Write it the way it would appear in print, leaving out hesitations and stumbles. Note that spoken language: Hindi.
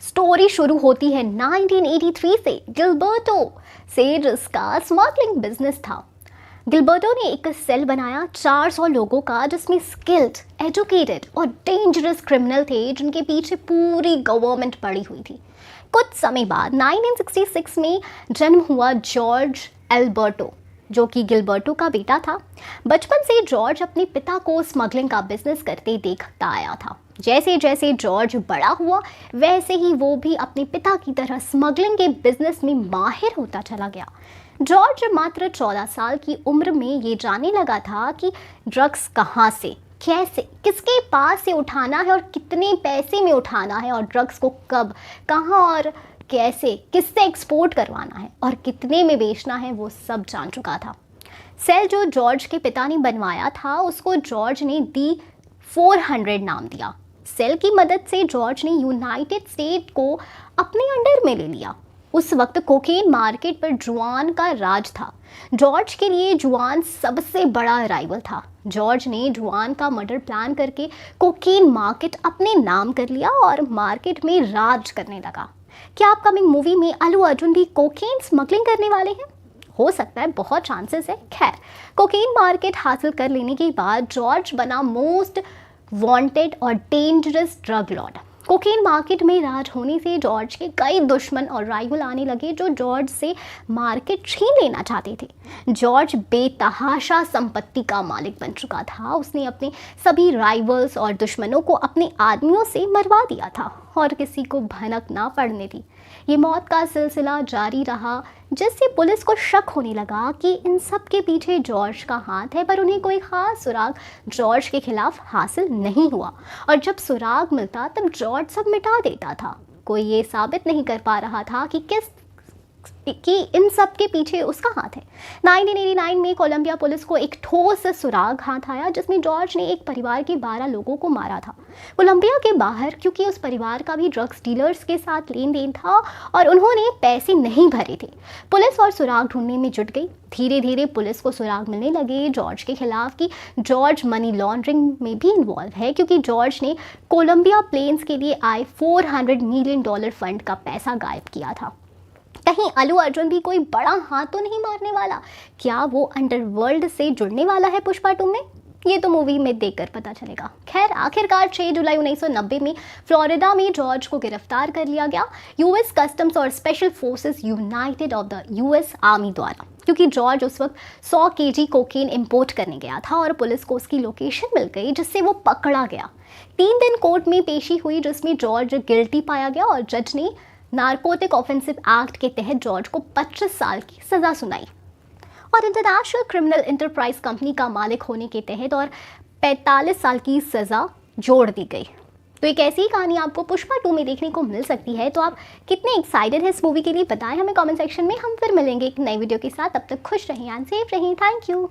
स्टोरी शुरू होती है 1983 से गिलबर्टो से, जिसका स्मगलिंग बिजनेस था। गिलबर्टो ने एक सेल बनाया 400 लोगों का, जिसमें स्किल्ड, एजुकेटेड और डेंजरस क्रिमिनल थे, जिनके पीछे पूरी गवर्नमेंट पड़ी हुई थी। कुछ समय बाद 1966 में जन्म हुआ जॉर्ज एल्बर्टो, जो कि गिलबर्टो का बेटा था। बचपन से जॉर्ज अपने पिता को स्मगलिंग का बिजनेस करते देखता आया था। जैसे जैसे जॉर्ज बड़ा हुआ, वैसे ही वो भी अपने पिता की तरह स्मगलिंग के बिजनेस में माहिर होता चला गया। जॉर्ज मात्र 14 साल की उम्र में ये जानने लगा था कि ड्रग्स कहाँ से, कैसे, किसके पास से उठाना है और कितने पैसे में उठाना है, और ड्रग्स को कब, कहाँ और कैसे, किससे एक्सपोर्ट करवाना है और कितने में बेचना है, वो सब जान चुका था। सेल जो जॉर्ज के पिता ने बनवाया था, उसको जॉर्ज ने D400 नाम दिया। सेल की मदद से जॉर्ज ने यूनाइटेड स्टेट को अपने अंडर में ले लिया। उस वक्त कोकेन मार्केट पर जुआन का राज था। जॉर्ज के लिए जुआन सबसे बड़ा राइवल था। जॉर्ज ने जुआन का मर्डर प्लान करके कोकेन मार्केट अपने नाम कर लिया और मार्केट में राज करने लगा। क्या अपकमिंग मूवी में अल्लू अर्जुन भी कोकेन स्मगलिंग करने वाले हैं? हो सकता है, बहुत चांसेस है। खैर, कोकेन मार्केट हासिल कर लेने के बाद जॉर्ज बना मोस्ट वांटेड और dangerous drug Lord. Cocaine market में राज होने से जॉर्ज के कई दुश्मन और राइवल आने लगे, जो जॉर्ज से मार्केट छीन लेना चाहते थे। जॉर्ज बेतहाशा संपत्ति का मालिक बन चुका था। उसने अपने सभी राइवल्स और दुश्मनों को अपने आदमियों से मरवा दिया था और किसी को भनक ना पड़ने दी। ये मौत का सिलसिला जारी रहा, जिससे पुलिस को शक होने लगा कि इन सब के पीछे जॉर्ज का हाथ है, पर उन्हें कोई खास सुराग जॉर्ज के खिलाफ हासिल नहीं हुआ, और जब सुराग मिलता तब जॉर्ज सब मिटा देता था। कोई ये साबित नहीं कर पा रहा था कि इन सब के पीछे उसका हाथ है। 1989 में कोलंबिया पुलिस को एक ठोस सुराग हाथ आया, जिसमें जॉर्ज ने एक परिवार के 12 लोगों को मारा था। कोलंबिया के बाहर, क्योंकि उस परिवार का भी ड्रग्स डीलर्स के साथ लेन देन था और उन्होंने पैसे नहीं भरे थे। पुलिस और सुराग ढूंढने में जुट गई। धीरे धीरे पुलिस को सुराग मिलने लगे जॉर्ज के खिलाफ कि जॉर्ज मनी लॉन्ड्रिंग में भी इन्वॉल्व है, क्योंकि जॉर्ज ने कोलंबिया प्लेन्स के लिए आए $400 मिलियन फंड का पैसा गायब किया था। कहीं अल्लू अर्जुन भी कोई बड़ा हाथ तो नहीं मारने वाला? क्या वो अंडरवर्ल्ड से जुड़ने वाला है पुष्पा 2 में? ये तो मूवी में देखकर पता चलेगा। खैर, आखिरकार 6 जुलाई 1990 में फ्लोरिडा में जॉर्ज को गिरफ्तार कर लिया गया यूएस कस्टम्स और special forces United of the US army द्वारा, क्योंकि जॉर्ज उस वक्त 100 केजी कोकेन इंपोर्ट करने गया था और पुलिस को उसकी लोकेशन मिल गई, जिससे वो पकड़ा गया। 3 दिन कोर्ट में पेशी हुई, जिसमें जॉर्ज गिल्टी पाया गया और जज ने नारकोटिक ऑफेंसिव एक्ट के तहत जॉर्ज को 25 साल की सज़ा सुनाई और इंटरनेशनल क्रिमिनल एंटरप्राइज कंपनी का मालिक होने के तहत और 45 साल की सज़ा जोड़ दी गई। तो एक ऐसी ही कहानी आपको पुष्पा 2 में देखने को मिल सकती है। तो आप कितने एक्साइटेड हैं इस मूवी के लिए, बताएं हमें कमेंट सेक्शन में। हम फिर मिलेंगे एक नई वीडियो के साथ। तब तक खुश रहें एंड सेफ रहें। Thank you.